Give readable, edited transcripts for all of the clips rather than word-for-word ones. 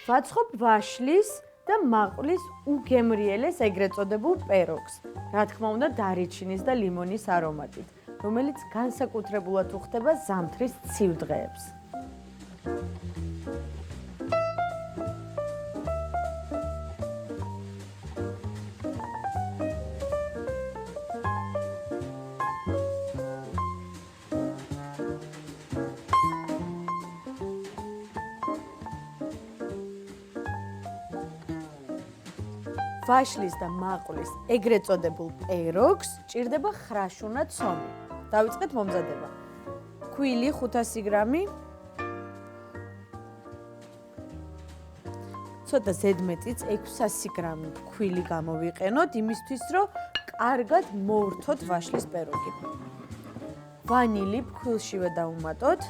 ვაწყობ ვაშლის და მაყვლის უგემრიელეს ეგრეთ წოდებულ პეროგს. რა თქმა უნდა, დარიჩინის და ლიმონის არომატით, რომელიც განსაკუთრებულად უხდება ზამთრის ცივ დღეებს. ვაშლის და მაყვლის ეგრეთ წოდებულ პეროგს ჭირდება ხრაშუნა ცომი. დავიწყეთ მომზადება. ქვილი 500 გრამი, ცოტა ზედმეტიც 600 გრამი ქვილი გამოვიყენოთ, იმისთვის რომ კარგად მოვრთოთ ვაშლის პეროგი. ვანილი ფქვილშივე დავუმატოთ,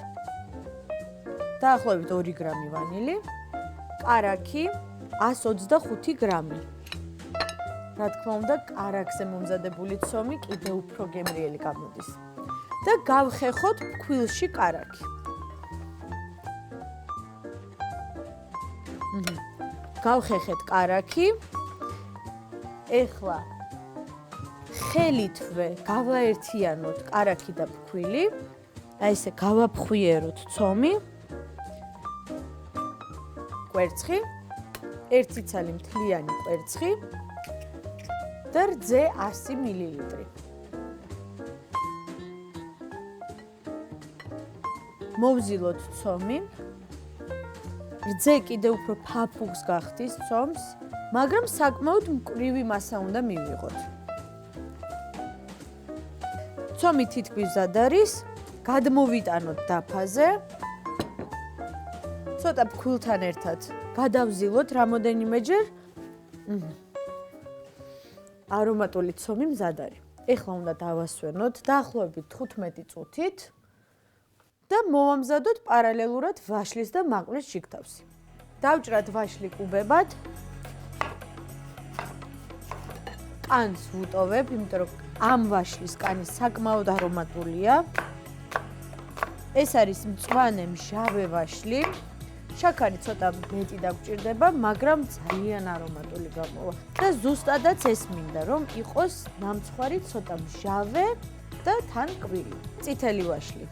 დაახლოებით 2 გრამი ვანილი, კარაქი 125 გრამი. რა თქმა უნდა, კარაქზე მომზადებული ცომი კიდევ უფრო გემრიელი გამოდის. და გავხეხოთ ფქვილში კარაქი. გავხეხეთ კარაქი. ეხლა ხელითვე გავაერთიანოთ კარაქი და ფქვილი. აი ესე გავაფხვიეროთ ცომი. კვერცხი, 1 ცალი მთლიანი კვერცხი. და რძე 100 მილილიტრი. მოვზილოთ ცომი. რძე კიდევ უფრო ფაფუგს გახდის ცომს, მაგრამ საკმაოდ მკვრივი მასა უნდა მივიღოთ. ცომი თითქმის მზად არის, გადმოვიტანოთ დაფაზე. ცოტა ფქვილთან ერთად გადავზილოთ რამოდენიმეჯერ. არომატული ცომი მზად არის. ეხლა უნდა დავასვენოთ დაახლოებით 15 წუთით და მოვამზადოთ პარალელურად ვაშლის და მაყვლის შიგთავსი. დავჭრათ ვაშლი კუბებად. კანს ვუტოვებ, იმიტომ რომ ამ ვაშლის კანი საკმაოდ არომატულია. ეს არის მწვანე მჟავე ვაშლი. შაქარი ცოტა მეტი დაგჭირდება, მაგრამ ძალიან არომატული გამოვა. და ზუსტადაც ეს მინდა, რომ იყოს ნამცხვარი ცოტა მჟავე და თან კვილი. წითელი ვაშლი.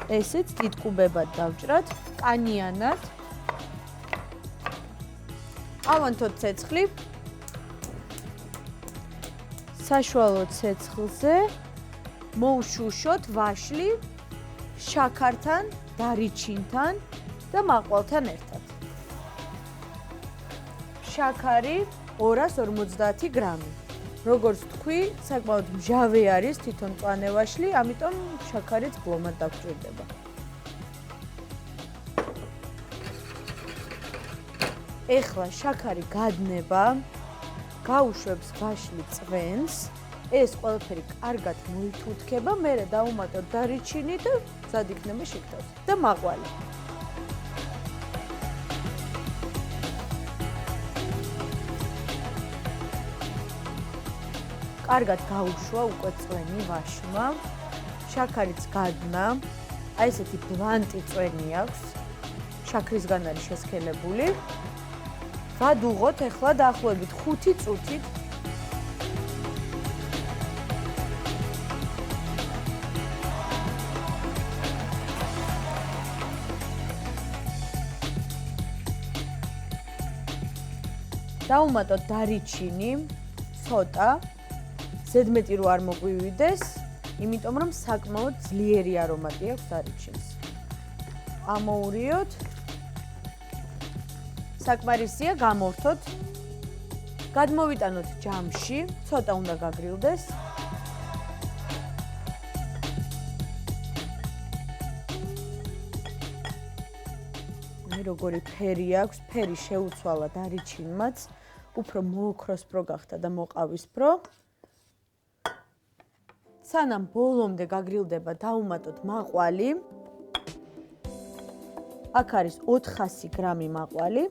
ესეც დიდ კუბებად დავჭრათ, კანიანად. ავანთოთ ცეცხლი. საშუალო ცეცხლზე მოვშუშოთ ვაშლი შაქართან, დარიჩინთან და მაყვალთან ერთად. შაქარი 250 გრამი. როგორც თქვი, საკმაოდ მჟავე არის თვითონ მწვანე ვაშლი, ამიტომ შაქარიც ბლომად დაგჭირდება. ეხლა შაქარი გადნება, გაუშვებს ვაშლი წვენს, ეს ყველაფერი კარგად მოითუთქება, მერე დავუმატოთ დარიჩინი და მზად იქნება შიგთავსი და მაყვალი. კარგად გაუშვა უკვე წვენი ვაშმა, შაქარიც გადნა, აი ესეთი ბლანტი წვენი აქვს, შაქრისგან არის შესქელებული. ვადუღოთ ეხლა დაახლოებით 5 წუთით. დავუმატოთ დარიჩინი, ცოტა, ზედმეტი რო არ მოგვივიდეს, იმიტომ რომ საკმაოდ ძლიერი არომატი აქვს დარიჩინს. ამოურიოთ. საკმარისია გამორთოთ. გადმოვიტანოთ ჯამში, ცოტა უნდა გაგრილდეს. როგორი ფერი აქვს, ფერი შეუცვალა დარიჩინმაც, უფრო მოოქროსპრო გახდა და მოყავისფრო. სანამ ბოლომდე გაგრილდება, დავუმატოთ მაყვალი. აქ არის 400 გრამი მაყვალი.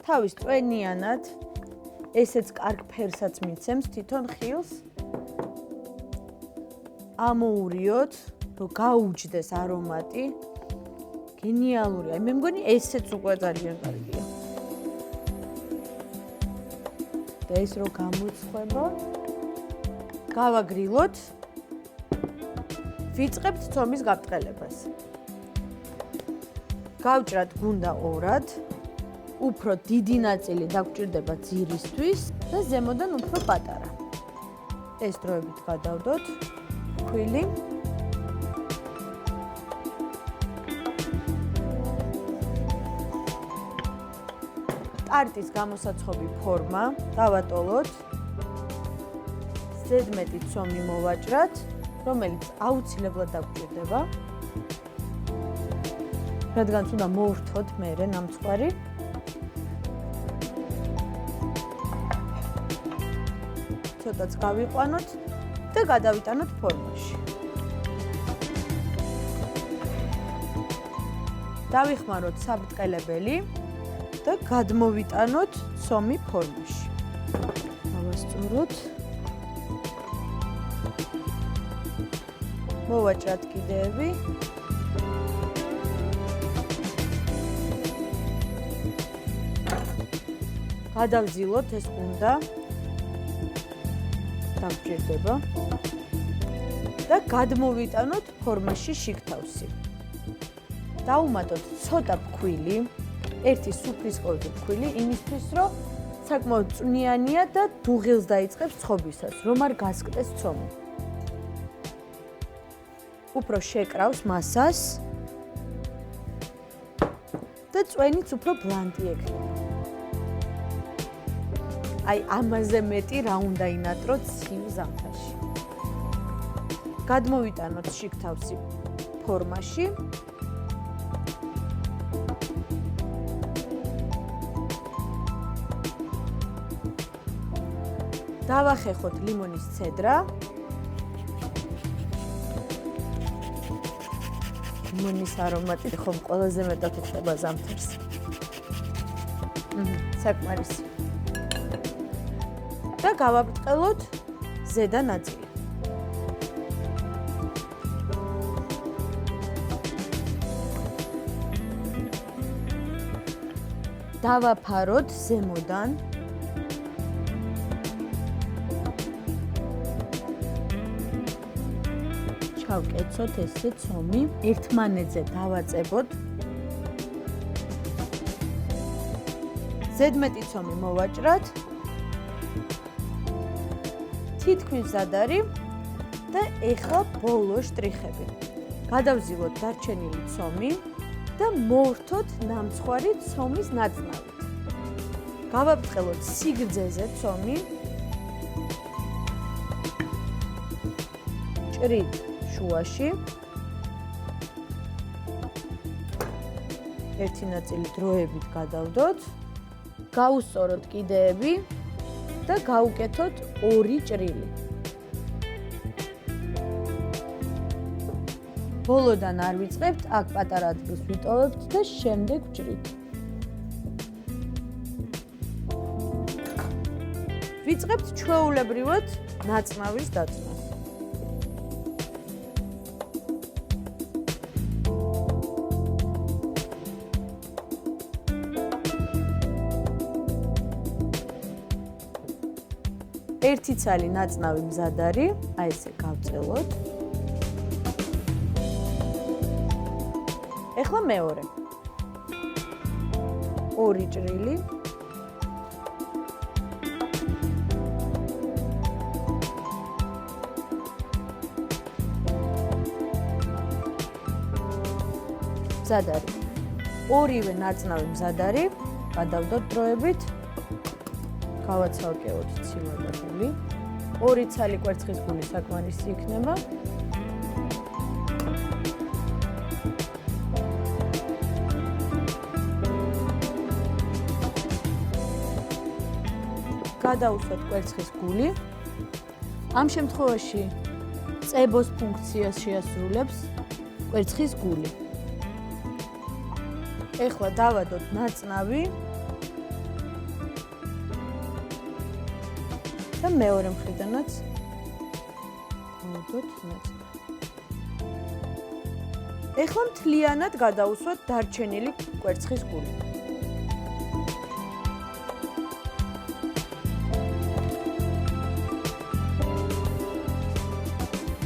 თავის წვენიანად, ესეც კარგ ფერსაც მიცემს თვითონ ხილს. ამოურიოთ, რომ გაუჯდეს არომატი. გენიალურია. მე მგონი ესეც უკვე ძალიან კარგია. და ეს რო გამოცხება, გავაგრილოთ. ვიწყებთ ცომის გაბრტყელებას. გავჭრათ გუნდა ორად. უფრო დიდი ნაწილი დაგჭირდება ძირისთვის და ზემოდან უფრო პატარა. ეს დროებით გადავდოთ ქვილი. ტარტის გამოსაცხობი ფორმა დავატოლოთ. ზედმეტი ცომი მოვაჭრათ, რომელიც აუცილებლად დაგჭირდება. რადგან უნდა მოვრთოთ მერე ნამცხვარი. ცოტაც გავიყვანოთ და გადავიტანოთ ფორმაში. დავიხმაროთ საბრტყელებელი და გადმოვიტანოთ ცომი ფორმაში. ავასწოროთ. მოვაჭრათ კიდეები. გადავზილოთ ეს გუნდა. დამჭირდება და გადმოვიტანოთ ფორმაში შიგთავსი. დავუმატოთ ცოტა ფქვილი, ერთი სუფრისკორი ფქვილი, იმისთვის რომ საკმაოდ წვნიანია და დუღილს დაიწყებს ცხობისას, რომ არ გასკდეს ცომი. უფრო შეკრავს მასას და წვენიც უფრო ბლანტი ექნება. აი ამაზე მეტი რა უნდა ინატროთ ცივ ზამთარში. გადმოვიტანოთ შიგთავსი ფორმაში. დავახეხოთ ლიმონის ცედრა. ლიმონის არომატი ხომ ყველაზე მეტად უხდება ზამთარს. საკმარისი. და გავაბრტყელოთ ზედა ნაწილი. დავაფაროთ ზემოდან. ჩავკეცოთ ესე ცომი, ერთმანეთზე დავაწებოთ. ზედმეტი ცომი მოვაჭრათ. თითქმის მზად არის და ეხლა ბოლო შტრიხები. გადავზილოთ დარჩენილი ცომი და მოვრთოთ ნამცხვარი ცომის ნაწნავით. გავაბრტყელოთ სიგრძეზე ცომი. ჭრით შუაში. ერთი ნაწილი დროებით გადავდოთ. გავუსწოროთ კიდეები. და გავუკეთოთ ორი ჭრილი. ბოლოდან არ ვიწყებთ, აქ პატარა ადგილს ვიტოვებთ და შემდეგ ვჭრით. ვიწყებთ ჩვეულებრივად ნაწნავის დაწნას. ერთი ცალი ნაწნავი მზად არის, აი ესე გავწელოთ. ეხლა მეორე. ორი ჭრილი. მზად არის. ორივე ნაწნავი მზად არის, გადავდოთ დროებით. გავაცალკევოთ ცილადებული. ორი ცალი კვერცხის გული საკმარისი იქნება. გადავუსვათ კვერცხის გული. ამ შემთხვევაში წებოს ფუნქციას შეასრულებს კვერცხის გული. ეხლა დავადოთ ნაწნავი. და მეორე მხრიდანაც დავდოთ ნაწნავი. ეხლა მთლიანად გადავუსვათ დარჩენილი კვერცხის გული.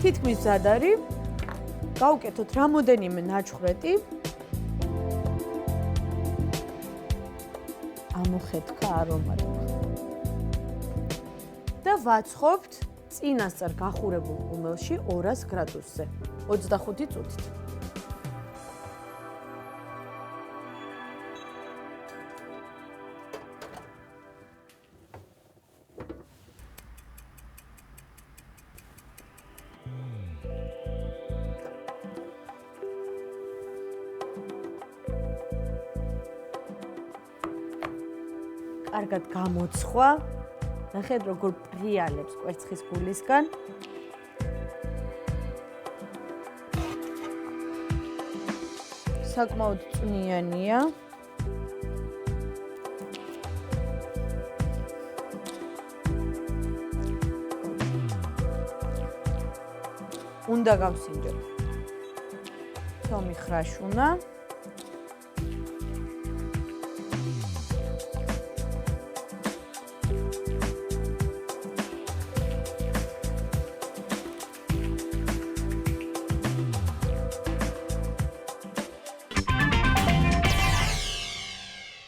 თითქმის მზად არის. გავუკეთოთ რამოდენიმე ნაჩხრეტი. ამოხეთქა არომატი. და ვაცხობთ წინასწარ გახურებულ ღუმელში 200 გრადუსზე 25 წუთით. კარგად გამოცხვა. ნახეთ როგორ პრიალებს კვერცხის გულისგან. საკმაოდ წვნიანია. უნდა გავსინჯოთ. თომი ხრაშუნა.